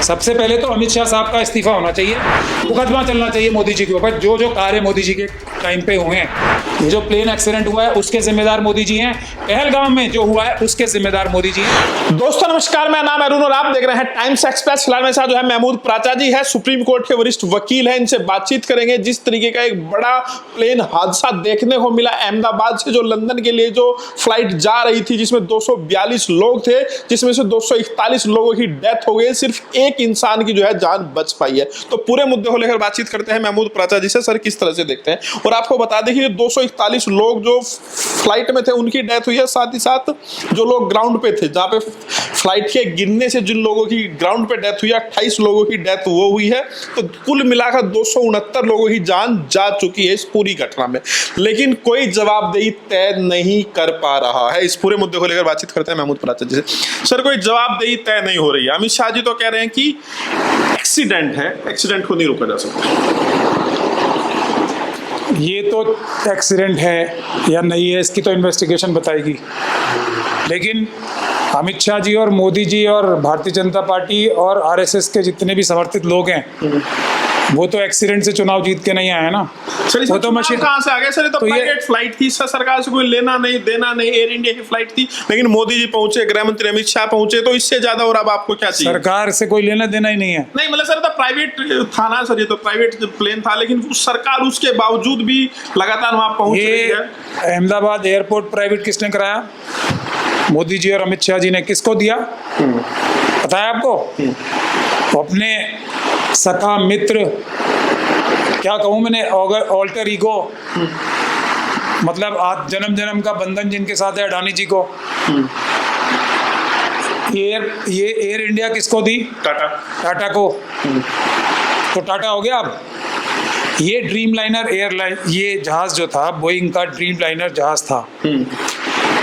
सबसे पहले तो अमित शाह साहब का इस्तीफा होना चाहिए, मुकदमा चलना चाहिए मोदी जी के ऊपर। जो जो कार्य मोदी जी के टाइम पे हुए हैं, ये जो प्लेन एक्सीडेंट हुआ है उसके जिम्मेदार मोदी जी हैं, पहलगाम में जो हुआ है उसके जिम्मेदार मोदी जी हैं। दोस्तों नमस्कार, मेरा नाम अरुण और आप देख रहे हैं टाइम्स एक्सप्रेस। फिलहाल मेरे साथ जो है महमूद प्राचा जी है, सुप्रीम कोर्ट के वरिष्ठ वकील हैं। इनसे बातचीत करेंगे जिस तरीके का एक बड़ा प्लेन हादसा देखने को मिला अहमदाबाद से जो लंदन के लिए जो फ्लाइट जा रही थी, जिसमें 242 लोग थे, जिसमें से 241 लोगों की डेथ हो गई, सिर्फ एक इंसान की जो है जान बच पाई है। तो पूरे मुद्दे को लेकर बातचीत करते हैं महमूद प्राचा जी से। सर, किस तरह से देखते हैं? और आपको बता दें कि 241 लोग जो फ्लाइट में थे उनकी डेथ हुई है, साथ ही साथ जो लोग ग्राउंड पे थे, जहां पे फ्लाइट के गिरने से जिन लोगों की ग्राउंड पे डेथ हुई है, 28 लोगों की डेथ वो हुई है। तो कुल मिलाकर 269 लोगों की जान जा चुकी है इस पूरी घटना में, लेकिन कोई जवाबदेही तय नहीं कर पा रहा है। इस पूरे मुद्दे को लेकर बातचीत करते हैं महमूद प्राचा जी से। सर, कोई जवाबदेही तय नहीं हो रही है। अमित शाह जी तो कह रहे हैं कि एक्सीडेंट है, एक्सीडेंट को नहीं रोका जा सकता। ये तो एक्सीडेंट है या नहीं है इसकी तो इन्वेस्टिगेशन बताएगी, लेकिन अमित शाह जी और मोदी जी और भारतीय जनता पार्टी और आरएसएस के जितने भी समर्थित लोग हैं वो तो एक्सीडेंट से चुनाव जीत के नहीं आए ना। सर, वो तो मशीन कहां से आ गए? सर, ये तो प्राइवेट फ्लाइट थी, सरकार से कोई लेना नहीं देना नहीं, एयर इंडिया की फ्लाइट थी, लेकिन मोदी जी पहुंचे, गृह मंत्री अमित शाह पहुंचे, तो इससे ज्यादा और अब आपको क्या चाहिए? सरकार से कोई लेना देना ही नहीं है। नहीं मतलब सर, तो प्राइवेट था ना सर, ये तो प्राइवेट प्लेन था, लेकिन सरकार उसके बावजूद भी लगातार वहां पहुंच रही है। अहमदाबाद एयरपोर्ट प्राइवेट किसने कराया? मोदी जी और अमित शाह जी ने। किसको दिया पता है आपको? अपने सखा मित्र, क्या कहूं मैंने, ऑल्टर ईगो, मतलब आज जन्म जन्म का बंधन जिनके साथ है, अडानी जी को। ये एयर इंडिया किसको दी? टाटा को। तो टाटा हो गया अब। ये ड्रीम लाइनर एयरलाइन, ये जहाज जो था बोइंग का ड्रीम लाइनर जहाज था,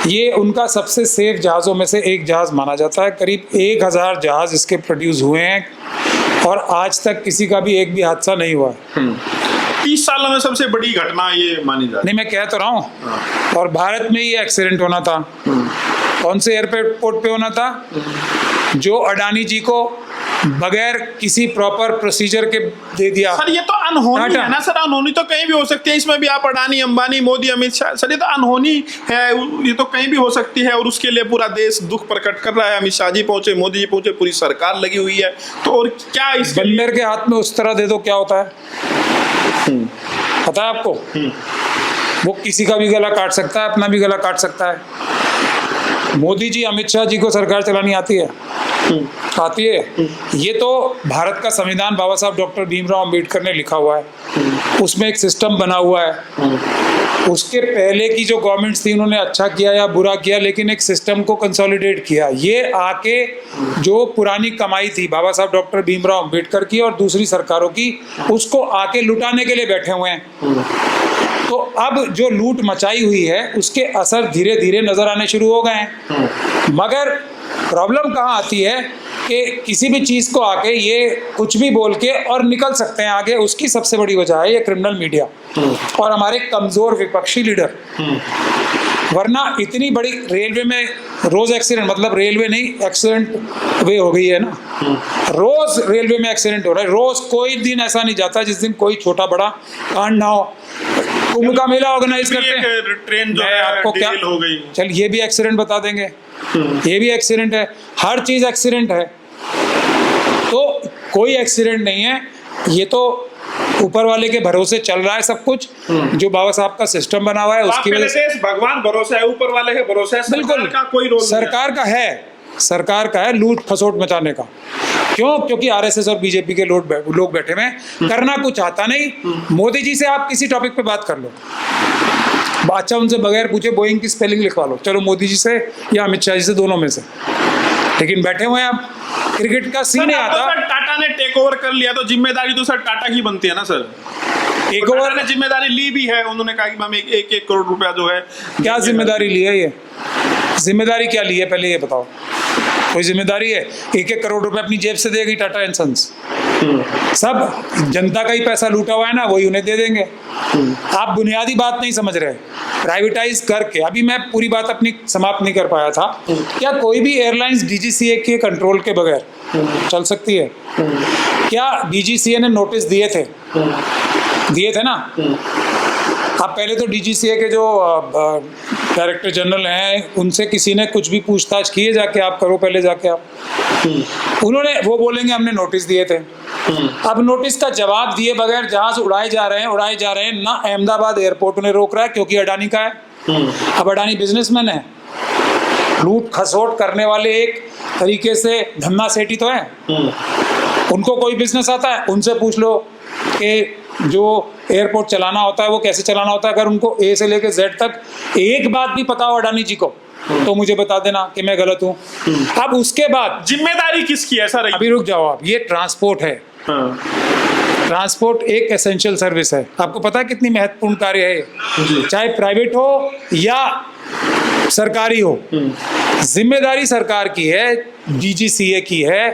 ये उनका सबसे सेफ जहाज़ों में से एक जहाज़ माना जाता है। करीब 1000 जहाज इसके प्रोड्यूस हुए हैं और आज तक किसी का भी एक भी हादसा नहीं हुआ। 30 सालों में सबसे बड़ी घटना ये मानी जाती है। नहीं, मैं कह तो रहा हूँ। और भारत में ये एक्सीडेंट होना था, कौन से एयरपोर्ट पे होना था? जो अडानी जी को बगैर किसी प्रॉपर प्रोसीजर के दे दिया। सर, ये तो अनहोनी है ना सर, अनहोनी तो कहीं भी हो सकती है। इसमें भी आप अडानी, अंबानी, मोदी, अमित शाह, सर ये तो अनहोनी है, ये तो कहीं भी हो सकती है। और उसके लिए पूरा देश दुख प्रकट कर रहा है। अमित शाह जी पहुंचे, मोदी जी पहुंचे, पूरी सरकार लगी हुई है। तो और क्या इस बंदर के हाथ में उस तरह दे दो क्या होता है? पता है आपको? वो किसी का भी गला काट सकता है, अपना भी गला काट सकता है। मोदी जी, अमित शाह जी को सरकार चलानी आती है? आती है। ये तो भारत का संविधान बाबा साहब डॉक्टर भीमराव अंबेडकर ने लिखा हुआ है, उसमें एक सिस्टम बना हुआ है। उसके पहले की जो गवर्नमेंट्स थी उन्होंने अच्छा किया या बुरा किया, लेकिन एक सिस्टम को कंसोलिडेट किया। ये आके जो पुरानी कमाई थी बाबा साहब डॉक्टर भीमराव अंबेडकर की और दूसरी सरकारों की, उसको आके लुटाने के लिए बैठे हुए हैं। तो अब जो लूट मचाई हुई है उसके असर धीरे धीरे नजर आने शुरू हो गए हैं। मगर प्रॉब्लम कहाँ आती है कि किसी भी चीज़ को आके ये कुछ भी बोल के और निकल सकते हैं आगे। उसकी सबसे बड़ी वजह है ये क्रिमिनल मीडिया और हमारे कमज़ोर विपक्षी लीडर। वरना इतनी बड़ी रेलवे में रोज़ एक्सीडेंट, मतलब रेलवे नहीं, एक्सीडेंट वे हो गई है ना, रोज़ रेलवे में एक्सीडेंट हो रहा है। रोज़ कोई दिन ऐसा नहीं जाता जिस दिन कोई छोटा बड़ा कांड ना हो। कुंभ का मेला ऑर्गेनाइज करते हैं, ट्रेन जो है आपको क्या हो गई, चल ये भी एक्सीडेंट बता देंगे, ये भी एक्सीडेंट है, हर चीज एक्सीडेंट है। तो कोई एक्सीडेंट नहीं है, ये तो ऊपर वाले के भरोसे चल रहा है सब कुछ। जो बाबा साहब का सिस्टम बना हुआ है उसकी वजह से भगवान भरोसा है, ऊपर वाले के भरोसे है। बिल्कुल का कोई रोल सरकार का है, सरकार का है लूट खसोट मचाने का। क्यों? क्योंकि आरएसएस और बीजेपी के लोग बैठे हुए हैं, करना कुछ आता नहीं। मोदी जी से आप किसी टॉपिक पे बात कर लो, अच्छा उनसे बगैर पूछे बोइंग की स्पेलिंग लिखवा लो, चलो मोदी जी से या अमित शाह जी से, दोनों में से। लेकिन बैठे हुए हैं आप, क्रिकेट का सीन है आता। टाटा ने टेक ओवर कर लिया तो जिम्मेदारी तो सर टाटा की बनती है ना सर। टेक ओवर ने जिम्मेदारी ली भी है, उन्होंने कहा कि हम 1-1 करोड़ रुपया जो है। क्या जिम्मेदारी ली है? ये जिम्मेदारी क्या ली है पहले ये बताओ। कोई जिम्मेदारी है? 1-1 करोड़ रुपए अपनी जेब से देगी टाटा एंड सन्स। सब जनता का ही पैसा लूटा हुआ है ना, वही उन्हें दे देंगे। आप बुनियादी बात नहीं समझ रहे। प्राइवेटाइज करके, अभी मैं पूरी बात अपनी समाप्त नहीं कर पाया था, क्या कोई भी एयरलाइंस डीजीसीए के कंट्रोल के बगैर चल सकती है? क्या डीजीसीए ने नोटिस दिए थे ना? अब पहले तो डीजीसीए के जो डायरेक्टर जनरल हैं उनसे किसी ने कुछ भी पूछताछ की है? जाके आप करो, पहले जाके आप। वो बोलेंगे हमने नोटिस दिए थे। अब नोटिस का जवाब दिए बगैर जहाज उड़ाए जा रहे हैं ना। अहमदाबाद एयरपोर्ट उन्हें रोक रहा है क्योंकि अडानी का है। अब अडानी बिजनेसमैन है, लूट खसोट करने वाले एक तरीके से धन्ना सेठी तो है। उनको कोई बिजनेस आता है, उनसे पूछ लो कि जो एयरपोर्ट चलाना होता है वो कैसे चलाना होता है। अगर उनको ए से लेकर जेड तक एक बात भी पता हो अडानी जी को तो मुझे बता देना कि मैं गलत हूँ। अब उसके बाद जिम्मेदारी किसकी है सर? अभी रुक जाओ आप, ये ट्रांसपोर्ट है। ट्रांसपोर्ट एक एसेंशियल सर्विस है। आपको पता है कितनी महत्वपूर्ण कार्य है ये? चाहे प्राइवेट हो या सरकारी हो, जिम्मेदारी सरकार की है, डीजीसीए की है।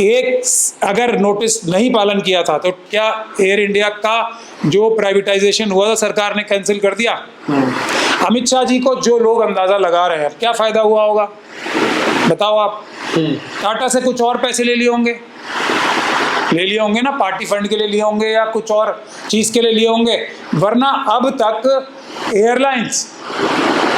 एक अगर नोटिस नहीं पालन किया था तो क्या एयर इंडिया का जो प्राइवेटाइजेशन हुआ था सरकार ने कैंसिल कर दिया? अमित शाह जी को जो लोग अंदाजा लगा रहे हैं, क्या फायदा हुआ होगा बताओ आप? टाटा से कुछ और पैसे ले लिए होंगे ना, पार्टी फंड के लिए लिए होंगे या कुछ और चीज के लिए लिए होंगे। वरना अब तक एयरलाइंस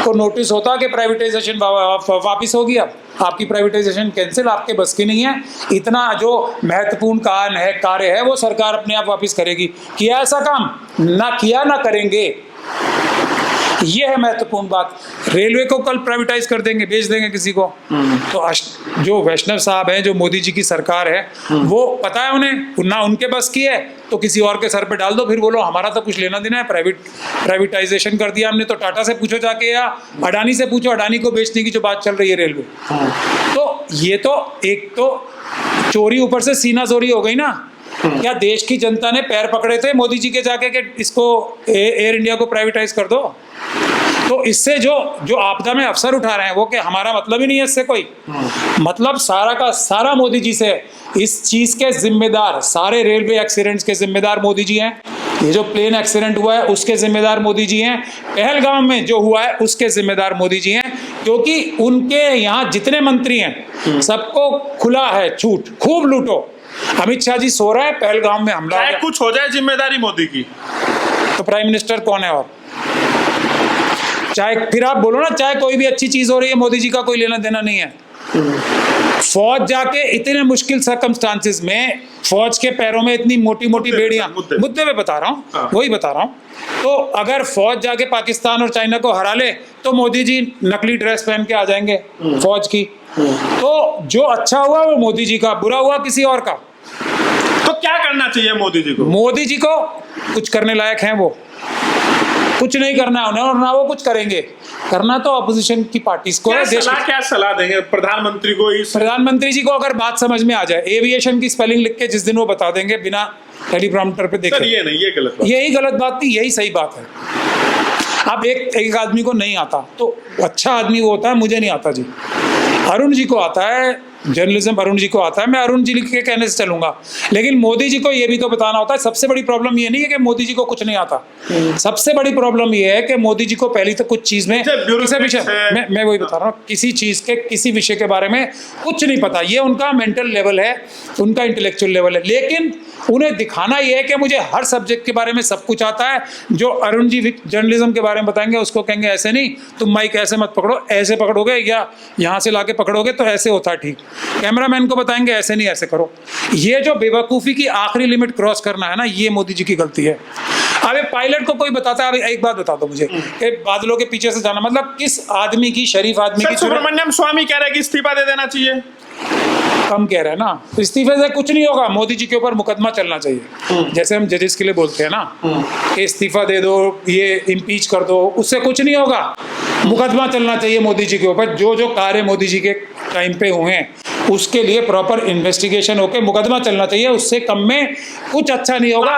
को नोटिस होता कि प्राइवेटाइजेशन वापिस होगी। अब आपकी प्राइवेटाइजेशन कैंसिल, आपके बस की नहीं है। इतना जो महत्वपूर्ण कार्य है वो सरकार अपने आप वापिस करेगी। किया ऐसा काम? ना किया, ना करेंगे। ये है महत्वपूर्ण बात। रेलवे को कल प्राइवेटाइज कर देंगे, बेच देंगे किसी को। तो जो वैष्णव साहब हैं, जो मोदी जी की सरकार है, वो पता है उन्हें ना उनके बस की है तो किसी और के सर पे डाल दो। फिर बोलो हमारा तो कुछ लेना देना है, प्राइवेटाइजेशन कर दिया हमने। तो टाटा से पूछो जाके या अडानी से पूछो, अडानी को बेचने की जो बात चल रही है रेलवे। तो ये तो एक तो चोरी ऊपर से सीना चोरी हो गई ना। क्या देश की जनता ने पैर पकड़े थे मोदी जी के जाके कि इसको एयर इंडिया को प्राइवेटाइज कर दो? तो इससे जो आपदा में अफसर उठा रहे हैं वो कि हमारा मतलब ही नहीं है इससे कोई मतलब, सारा का सारा मोदी जी से। इस चीज के जिम्मेदार, सारे रेलवे एक्सीडेंट्स के जिम्मेदार मोदी जी हैं। ये जो प्लेन एक्सीडेंट हुआ है उसके जिम्मेदार मोदी जी हैं। पहलगाम में जो हुआ है उसके जिम्मेदार मोदी जी हैं, क्योंकि उनके यहाँ जितने मंत्री हैं सबको खुला है छूट, खूब लूटो। अमित शाह जी सो रहा है, पहलगाम में हमला, चाहे कुछ हो जाए जिम्मेदारी मोदी की। तो प्राइम मिनिस्टर कौन है? और चाहे फिर आप बोलो ना, चाहे कोई भी अच्छी चीज हो रही है, मोदी जी का कोई लेना देना नहीं है। फौज जाके इतने मुश्किल सर्कमस्टांसिस में, फौज के पैरों में इतनी मोटी मोटी बेड़ियां, मुद्दे पे बता रहा हूँ, वही बता रहा हूँ। तो अगर फौज जाके पाकिस्तान और चाइना को हरा ले तो मोदी जी नकली ड्रेस पहन के आ जाएंगे फौज की। तो जो अच्छा हुआ वो मोदी जी का, बुरा हुआ किसी और का। तो क्या करना चाहिए मोदी जी को? मोदी जी को कुछ करने लायक हैं वो? कुछ नहीं करना है उन्हें, और ना वो कुछ करेंगे। करना तो ऑपोजिशन की पार्टीज को है। क्या सलाह देंगे प्रधानमंत्री को? प्रधानमंत्री जी को अगर बात समझ में आ जाए, एविएशन की स्पेलिंग लिख के जिस दिन वो बता देंगे बिना टेलीप्रॉम्प्टर पे देखे। ये नहीं, ये गलत बात। यही गलत बात थी, यही सही बात है। अब एक आदमी को नहीं आता तो अच्छा आदमी वो होता है, मुझे नहीं आता जी। अरुण जी को आता है, जर्नलिज्म अरुण जी को आता है, मैं अरुण जी के कहने से चलूंगा। लेकिन मोदी जी को ये भी तो बताना होता है। सबसे बड़ी प्रॉब्लम ये नहीं है कि मोदी जी को कुछ नहीं आता, सबसे बड़ी प्रॉब्लम ये है कि मोदी जी को पहली तो कुछ चीज में, किसी विषय मैं वही बता रहा हूँ, किसी चीज के किसी विषय के बारे में कुछ नहीं पता। ये उनका मेंटल लेवल है, उनका इंटेलेक्चुअल लेवल है। लेकिन उन्हें दिखाना यह है कि मुझे हर सब्जेक्ट के बारे में सब कुछ आता है। जो अरुण जी जर्नलिज्म के बारे में बताएंगे उसको कहेंगे ऐसे नहीं, तुम माइक ऐसे मत पकड़ो, ऐसे पकड़ोगे या यहाँ से लाके पकड़ोगे तो ऐसे होता है ठीक। कैमरामैन को बताएंगे ऐसे नहीं, ऐसे करो। ये जो बेवकूफ़ी की आखिरी लिमिट क्रॉस करना है ना, ये मोदी जी की गलती है। अब पायलट को कोई बताता है, एक बात बता दो मुझे कि बादलों के पीछे से जाना मतलब किस आदमी की, शरीफ आदमी की? सुब्रमण्यम स्वामी कह रहे हैं कि इस्तीफा दे देना चाहिए। कम कह रहे हैं ना, इस्तीफे से कुछ नहीं होगा। मोदी जी के ऊपर मुकदमा चलना चाहिए, जैसे हम जजेस के लिए बोलते हैं ना कि इस्तीफा दे दो, ये इम्पीच कर दो, उससे कुछ नहीं होगा। मुकदमा चलना चाहिए मोदी जी के ऊपर। जो जो कार्य मोदी जी के टाइम पे हुए हैं उसके लिए प्रॉपर इन्वेस्टिगेशन होके मुकदमा चलना चाहिए। उससे कम में कुछ अच्छा नहीं होगा।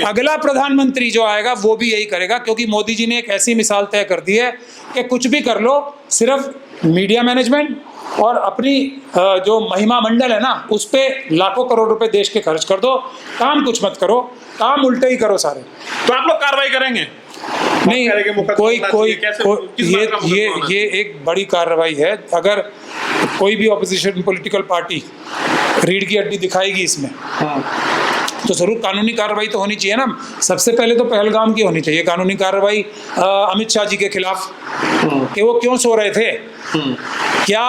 अगला प्रधानमंत्री जो आएगा वो भी यही करेगा, क्योंकि मोदी जी ने एक ऐसी मिसाल तय कर दी है कि कुछ भी कर लो, सिर्फ मीडिया मैनेजमेंट और अपनी जो महिमा मंडल है ना उस पे लाखों करोड़ रुपए देश के खर्च कर दो, काम कुछ मत करो, काम उल्टे ही करो सारे। तो आप लोग कार्रवाई करेंगे? नहीं, ये एक बड़ी कार्रवाई है। अगर कोई भी ऑपोजिशन पॉलिटिकल पार्टी रीढ़ की हड्डी दिखाएगी इसमें तो जरूर कानूनी कार्रवाई तो होनी चाहिए ना। सबसे पहले तो पहलगाम की होनी चाहिए कानूनी कार्रवाई अमित शाह जी के खिलाफ, कि वो क्यों सो रहे थे, क्या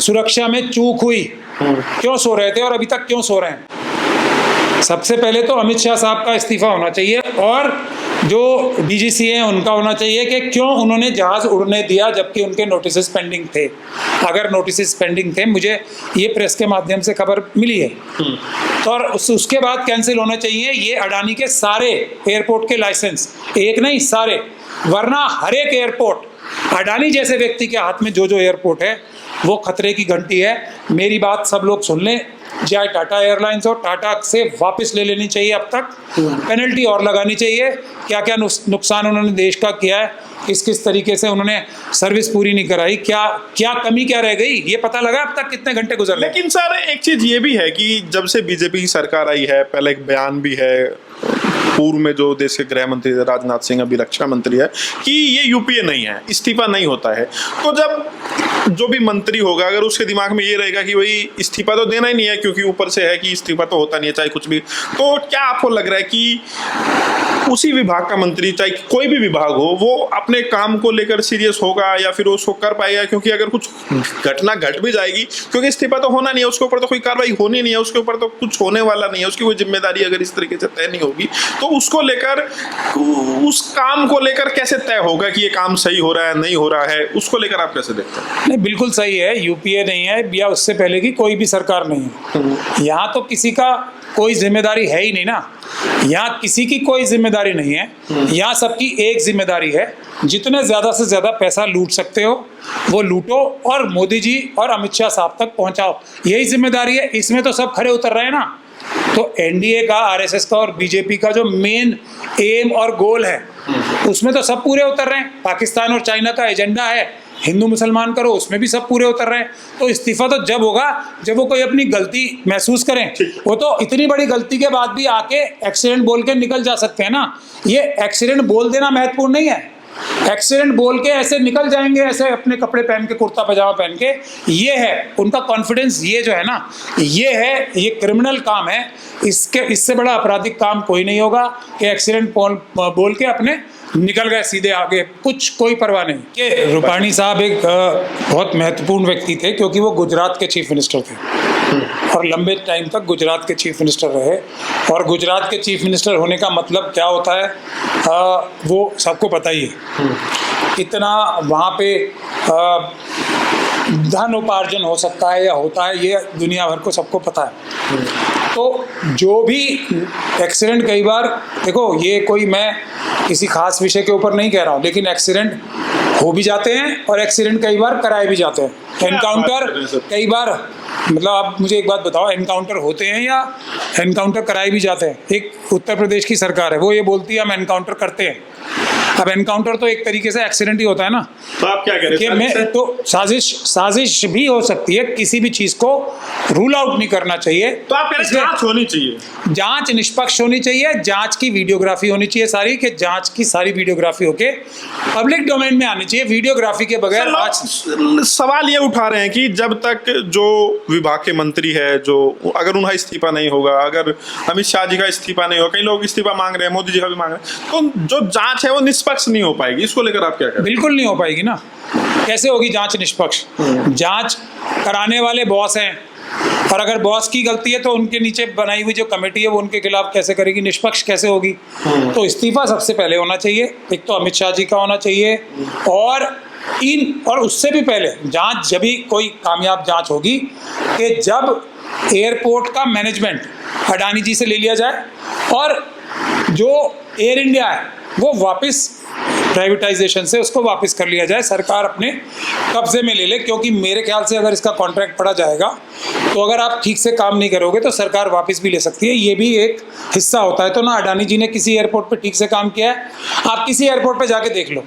सुरक्षा में चूक हुई, क्यों सो रहे थे और अभी तक क्यों सो रहे हैं। सबसे पहले तो अमित शाह साहब का इस्तीफा होना चाहिए और जो डीजीसी हैं उनका होना चाहिए कि क्यों उन्होंने जहाज उड़ने दिया जबकि उनके नोटिस पेंडिंग थे। अगर नोटिस पेंडिंग थे, मुझे ये प्रेस के माध्यम से खबर मिली है, तो और उसके बाद कैंसिल होना चाहिए ये अडानी के सारे एयरपोर्ट के लाइसेंस, एक नहीं सारे, वरना हर एक एयरपोर्ट अडानी जैसे व्यक्ति के हाथ में जो एयरपोर्ट है वो खतरे की घंटी है। मेरी बात सब लोग सुन लें, चाहे टाटा एयरलाइंस हो, टाटा से वापस ले लेनी चाहिए, अब तक पेनल्टी और लगानी चाहिए। क्या क्या नुकसान उन्होंने देश का किया है, किस तरीके से उन्होंने सर्विस पूरी नहीं कराई, क्या कमी क्या रह गई, ये पता लगा अब तक कितने घंटे गुजर गए। लेकिन सर एक चीज ये भी है कि जब से बीजेपी की सरकार आई है, पहले एक बयान भी है पूर्व में जो देश के गृह मंत्री थे राजनाथ सिंह, अभी रक्षा मंत्री है, कि ये यूपीए नहीं है, इस्तीफा नहीं होता है। तो जब जो भी मंत्री होगा अगर उसके दिमाग में ये रहेगा कि भाई इस्तीफा तो देना ही नहीं है क्योंकि ऊपर से है कि इस्तीफा तो होता नहीं है चाहे कुछ भी, तो क्या आपको लग रहा है कि उसी विभाग का मंत्री चाहे कोई भी विभाग हो वो अपने काम को लेकर सीरियस होगा या फिर उसको कर पाएगा? क्योंकि अगर कुछ घटना घट भी जाएगी, क्योंकि इस्तीफा तो होना नहीं है, उसके ऊपर तो कोई कार्रवाई होनी नहीं है, उसके ऊपर तो कुछ होने वाला नहीं है, उसकी कोई जिम्मेदारी अगर इस तरीके से तय नहीं होगी तो उसको लेकर, उस काम को लेकर कैसे तय होगा कि ये काम सही हो रहा है नहीं हो रहा है, उसको लेकर आप कैसे देखते हैं? नहीं, बिल्कुल सही है, यूपीए नहीं है या उससे पहले की कोई भी सरकार नहीं है। यहाँ तो किसी का कोई जिम्मेदारी है ही नहीं ना, यहाँ किसी की कोई जिम्मेदारी नहीं है, यहाँ सबकी एक जिम्मेदारी है, जितने ज्यादा से ज्यादा पैसा लूट सकते हो वो लूटो और मोदी जी और अमित शाह साहब तक पहुंचाओ, यही जिम्मेदारी है। इसमें तो सब खड़े उतर रहे हैं ना। तो एनडीए का, आरएसएस का और बीजेपी का जो मेन एम और गोल है उसमें तो सब पूरे उतर रहे हैं। पाकिस्तान और चाइना का एजेंडा है हिंदू मुसलमान करो, उसमें भी सब पूरे उतर रहे हैं। तो इस्तीफा तो जब होगा जब वो कोई अपनी गलती महसूस करें। वो तो इतनी बड़ी गलती के बाद भी आके एक्सीडेंट बोल के निकल जा सकते हैं ना। ये एक्सीडेंट बोल देना महत्वपूर्ण नहीं है, एक्सीडेंट बोल के ऐसे निकल जाएंगे, ऐसे अपने कपड़े पहन के, कुर्ता पजामा पहन के, ये है उनका कॉन्फिडेंस। ये जो है ना, ये है, ये क्रिमिनल काम है। इससे बड़ा आपराधिक काम कोई नहीं होगा कि एक्सीडेंट बोल के अपने निकल गए सीधे आगे, कुछ कोई परवाह नहीं। कि रूपाणी साहब एक बहुत महत्वपूर्ण व्यक्ति थे क्योंकि वो गुजरात के चीफ मिनिस्टर थे और लंबे टाइम तक गुजरात के चीफ मिनिस्टर रहे। और गुजरात के चीफ मिनिस्टर होने का मतलब क्या होता है वो सबको पता ही है। कितना वहाँ पे धन उपार्जन हो सकता है या होता है, ये दुनिया भर को सबको पता है। तो जो भी एक्सीडेंट, कई बार देखो, ये कोई मैं किसी खास विषय के ऊपर नहीं कह रहा हूँ, लेकिन एक्सीडेंट हो भी जाते हैं और एक्सीडेंट कई बार कराए भी जाते हैं। एनकाउंटर कई बार, मतलब आप मुझे एक बात बताओ, एनकाउंटर होते हैं या एनकाउंटर कराए भी जाते हैं? एक उत्तर प्रदेश की सरकार है, वो ये बोलती है हम एनकाउंटर करते हैं। अब एनकाउंटर तो एक तरीके से एक्सीडेंट ही होता है ना। तो आप क्या कह रहे हैं? मैं तो साजिश भी हो सकती है, किसी भी चीज को रूल आउट नहीं करना चाहिए। तो आप कह रहे हैं जांच होनी चाहिए, जांच निष्पक्ष होनी चाहिए, जांच की वीडियोग्राफी होनी चाहिए सारी, कि जांच की सारी वीडियोग्राफी होके पब्लिक डोमेन में आनी चाहिए। वीडियोग्राफी के बगैर आज सवाल ये उठा रहे हैं कि जब तक जो विभाग के मंत्री है, जो अगर उनका इस्तीफा नहीं होगा, अगर अमित शाह जी का इस्तीफा नहीं होगा, कई लोग इस्तीफा मांग रहे हैं, मोदी जी का भी मांग रहे हैं, तो जो जांच है वो निष्पक्ष नहीं हो पाएगी। इसको लेकर आप क्या कह रहे हैं? बिल्कुल नहीं हो पाएगी ना। कैसे होगी जांच निष्पक्ष? जांच कराने वाले बॉस हैं और अगर बॉस की गलती है तो उनके नीचे बनाई हुई जो कमेटी है वो उनके खिलाफ कैसे करेगी? निष्पक्ष कैसे होगी? तो इस्तीफा सबसे पहले होना चाहिए। एक तो अमित शाह जी का होना चाहिए और उससे भी पहले जांच, जब भी कोई कामयाब जांच होगी कि जब एयरपोर्ट का मैनेजमेंट अडानी जी से ले लिया जाए और जो एयर इंडिया है वो वापस प्राइवेटाइजेशन से उसको वापस कर लिया जाए, सरकार अपने कब्जे में ले ले। क्योंकि मेरे ख्याल से अगर इसका कॉन्ट्रैक्ट पड़ा जाएगा तो अगर आप ठीक से काम नहीं करोगे तो सरकार वापस भी ले सकती है, ये भी एक हिस्सा होता है। तो ना अडानी जी ने किसी एयरपोर्ट पे ठीक से काम किया है, आप किसी एयरपोर्ट पे जाके देख लो,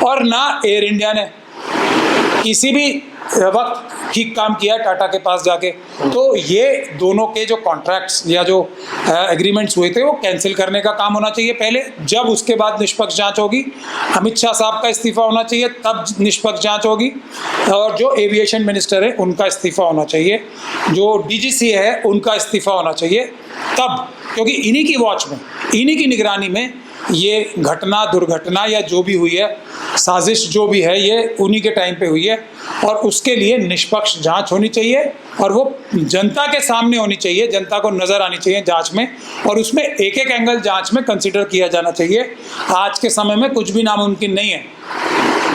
और ना एयर इंडिया ने किसी भी वक्त ठीक काम किया है टाटा के पास जाके। तो ये दोनों के जो कॉन्ट्रैक्ट्स या जो एग्रीमेंट्स हुए थे वो कैंसिल करने का काम होना चाहिए पहले, जब उसके बाद निष्पक्ष जांच होगी। अमित शाह साहब का इस्तीफा होना चाहिए, तब निष्पक्ष जांच होगी। और जो एविएशन मिनिस्टर है उनका इस्तीफा होना चाहिए, जो डीजीसी है उनका इस्तीफा होना चाहिए तब, क्योंकि इन्हीं की वॉच में, इन्हीं की निगरानी में ये घटना, दुर्घटना या जो भी हुई है, साजिश जो भी है, ये उन्हीं के टाइम पे हुई है। और उसके लिए निष्पक्ष जांच होनी चाहिए और वो जनता के सामने होनी चाहिए, जनता को नज़र आनी चाहिए जांच में, और उसमें एक एक एंगल जांच में कंसिडर किया जाना चाहिए। आज के समय में कुछ भी नामुमकिन नहीं है।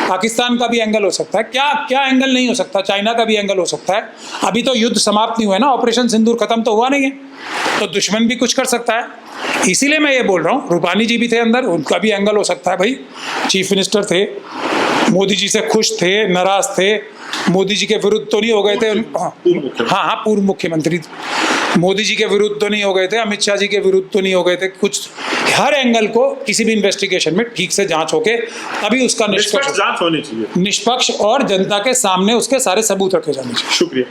पाकिस्तान का भी एंगल हो सकता है, क्या क्या एंगल नहीं हो सकता, चाइना का भी एंगल हो सकता है। अभी तो युद्ध समाप्त नहीं हुआ है ना, ऑपरेशन सिंदूर खत्म तो हुआ नहीं है, तो दुश्मन भी कुछ कर सकता है। इसीलिए मैं ये बोल रहा हूँ, रूपानी जी भी थे अंदर, उनका भी एंगल हो सकता है। भाई चीफ मिनिस्टर थे, मोदी जी से खुश थे, नाराज थे, मोदी जी के विरुद्ध तो नहीं हो गए थे। हाँ, पूर्व मुख्यमंत्री, मोदी जी के विरुद्ध तो नहीं हो गए थे, अमित शाह जी के विरुद्ध तो नहीं हो गए थे। कुछ हर एंगल को किसी भी इन्वेस्टिगेशन में ठीक से जांच होके तभी उसका निष्पक्ष जांच होनी चाहिए, निष्पक्ष और जनता के सामने उसके सारे सबूत रखे जाने चाहिए। शुक्रिया।